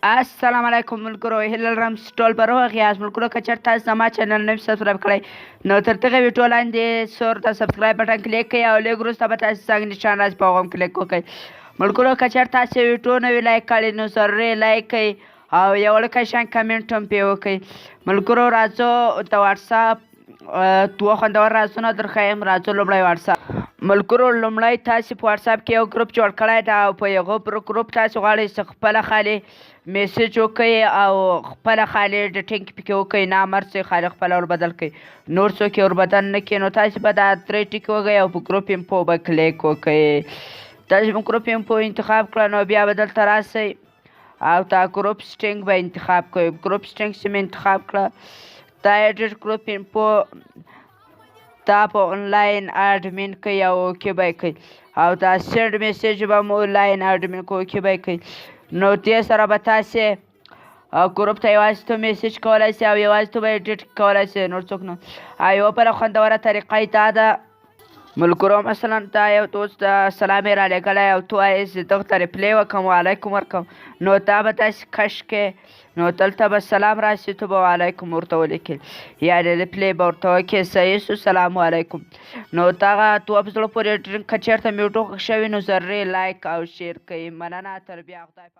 السلام علیکم ملګرو، هیله لرم چې ټول به روغ یاست. ملګرو که چېرته تاسو زما چینل نه وي سبسکرايب کړی نو تر دغه ویډیو لاندې سور د سبسکرايب بټن کلیک کړئ او لږ وروسته به تاسو څنګه نشان راځي په هغه هم کلیک وکړئ. ملګرو که چېرته تاسو ویډیو نه وي لایک کړی نو ضروري لایک کړئ او یو وړوکی شان کمنټ هم پرې وکړئ. ملګرو راځو د واټساپ دوه خوندور رازونه درښیم. راځو لومړی واټساپ. ملګرو لومړی تاسې په واټساپ کې یو ګروپ جوړ کړی ده او په هغه ګروپ تاسې غواړئ چې خپله خالي میسج وکړئ او خپله خالي ایډیټینګ پکې وکړئ، نه هر څه خالي خپله ور بدل کړئ، نور څوک یې ور بدل نه کړي. نو تاسې به دا درې ټکي وکړئ او په ګروپ انفو به کلیک وکړئ. تاسې په ګروپ انفو انتخاب کړه نو بیا به دلته راسئ او دا ګروپ سټینګ به انتخاب کړئ. ګروپ سټینګ چې مې انتخاب کړه دا ایډیټ ګروپ انفو دا په آنلاین اډمین کوي او اوکې به یې کوي او دا سینډ میسیج به مو آنلاین اډمین کوي، اوکې به یې کوي. نو دې سره به تاسې ګروپ ته یوازې تو میسیج کولی شئ او یوازې تو به ایډیټ کولی شئ، نور څوک نه. او یوه بله خوندوره طریقه یې دا ده ملګرو، مثلا دا یو دوست سلام یې رالیږلی او ته وایې چې دغه ته ریپلی وکړم وعلیکم ورکړم، نو دا به تاسې کش کې نو دلته به سلام راشي، ته به وعلیکم ورته ولیکې یعنې ریپلی به ورته وکړې صحیح سو سلام علیکم. نو دغه دوه په زړه پورې که چېرته مې ویډیو خوښ شوي نو ضروري لایک او شیر کوئ. مننه، تر بیا خدای